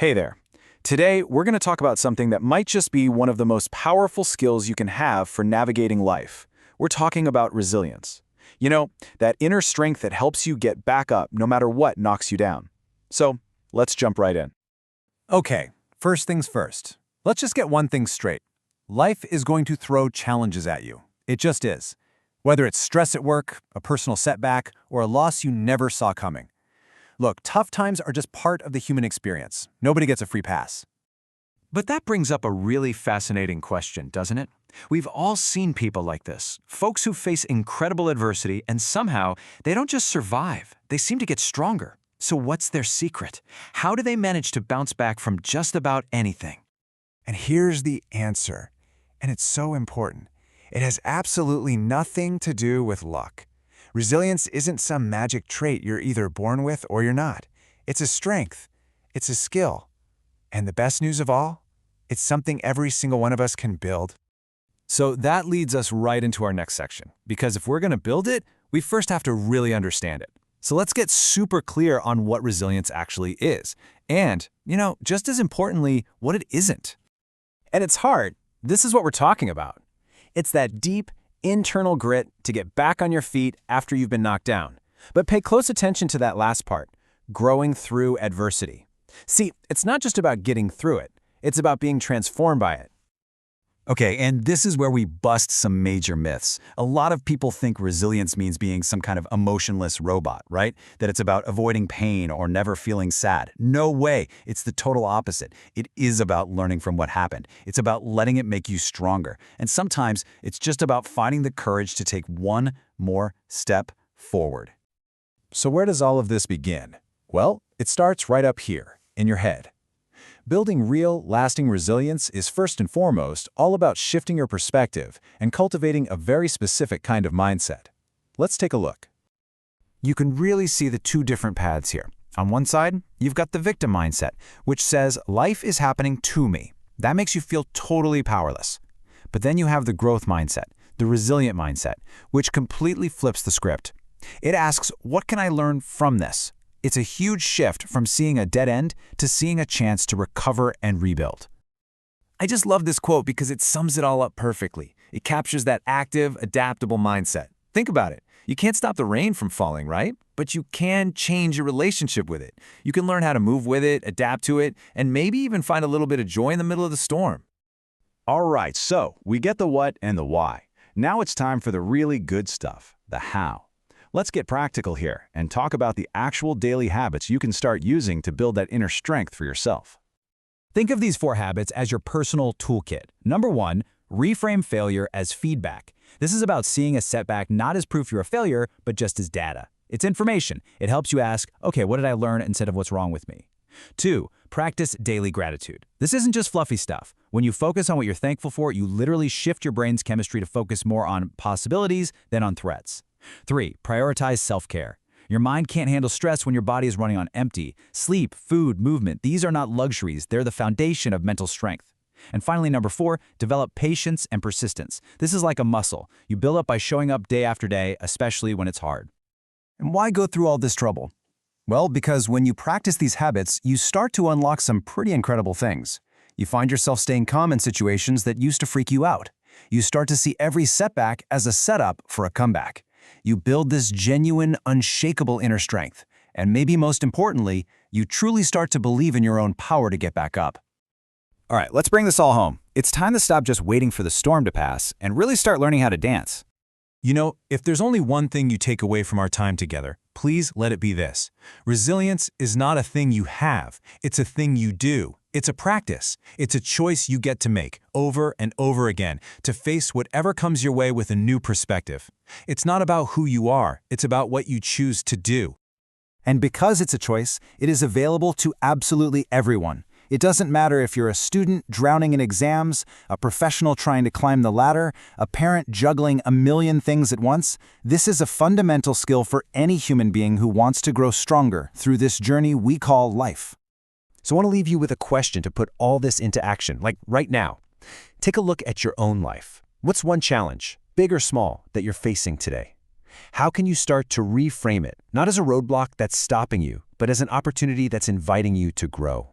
Hey there. Today, we're going to talk about something that might just be one of the most powerful skills you can have for navigating life. We're talking about resilience. You know, that inner strength that helps you get back up no matter what knocks you down. So, let's jump right in. Okay, first things first. Let's just get one thing straight. Life is going to throw challenges at you. It just is. Whether it's stress at work, a personal setback, or a loss you never saw coming. Look, tough times are just part of the human experience. Nobody gets a free pass. But that brings up a really fascinating question, doesn't it? We've all seen people like this, folks who face incredible adversity and somehow they don't just survive, they seem to get stronger. So what's their secret? How do they manage to bounce back from just about anything? And here's the answer, and it's so important. It has absolutely nothing to do with luck. Resilience isn't some magic trait you're either born with or you're not. It's a strength. It's a skill. And the best news of all? It's something every single one of us can build. So that leads us right into our next section, because if we're going to build it, we first have to really understand it. So let's get super clear on what resilience actually is, and, just as importantly, what it isn't. At its heart, this is what we're talking about. It's that deep, internal grit to get back on your feet after you've been knocked down. But pay close attention to that last part, growing through adversity. See, it's not just about getting through it. It's about being transformed by it. Okay, and this is where we bust some major myths. A lot of people think resilience means being some kind of emotionless robot, right? That it's about avoiding pain or never feeling sad. No way. It's the total opposite. It is about learning from what happened. It's about letting it make you stronger. And sometimes it's just about finding the courage to take one more step forward. So where does all of this begin? Well, it starts right up here, in your head. Building real, lasting resilience is first and foremost all about shifting your perspective and cultivating a very specific kind of mindset. Let's take a look. You can really see the two different paths here. On one side, you've got the victim mindset, which says life is happening to me. That makes you feel totally powerless. But then you have the growth mindset, the resilient mindset, which completely flips the script. It asks, what can I learn from this? It's a huge shift from seeing a dead end to seeing a chance to recover and rebuild. I just love this quote because it sums it all up perfectly. It captures that active, adaptable mindset. Think about it. You can't stop the rain from falling, right? But you can change your relationship with it. You can learn how to move with it, adapt to it, and maybe even find a little bit of joy in the middle of the storm. All right, so we get the what and the why. Now it's time for the really good stuff, the how. Let's get practical here and talk about the actual daily habits you can start using to build that inner strength for yourself. Think of these 4 habits as your personal toolkit. Number 1, reframe failure as feedback. This is about seeing a setback not as proof you're a failure, but just as data. It's information. It helps you ask, okay, what did I learn instead of what's wrong with me? 2, practice daily gratitude. This isn't just fluffy stuff. When you focus on what you're thankful for, you literally shift your brain's chemistry to focus more on possibilities than on threats. 3, prioritize self-care. Your mind can't handle stress when your body is running on empty. Sleep, food, movement, these are not luxuries. They're the foundation of mental strength. And finally, number 4, develop patience and persistence. This is like a muscle. You build up by showing up day after day, especially when it's hard. And why go through all this trouble? Well, because when you practice these habits, you start to unlock some pretty incredible things. You find yourself staying calm in situations that used to freak you out. You start to see every setback as a setup for a comeback. You build this genuine, unshakable inner strength. And maybe most importantly, you truly start to believe in your own power to get back up. All right, let's bring this all home. It's time to stop just waiting for the storm to pass and really start learning how to dance. If there's only one thing you take away from our time together, please let it be this. Resilience is not a thing you have. It's a thing you do. It's a practice. It's a choice you get to make over and over again to face whatever comes your way with a new perspective. It's not about who you are. It's about what you choose to do. And because it's a choice, it is available to absolutely everyone. It doesn't matter if you're a student drowning in exams, a professional trying to climb the ladder, a parent juggling a million things at once. This is a fundamental skill for any human being who wants to grow stronger through this journey we call life. So I want to leave you with a question to put all this into action, like right now. Take a look at your own life. What's one challenge, big or small, that you're facing today? How can you start to reframe it, not as a roadblock that's stopping you, but as an opportunity that's inviting you to grow?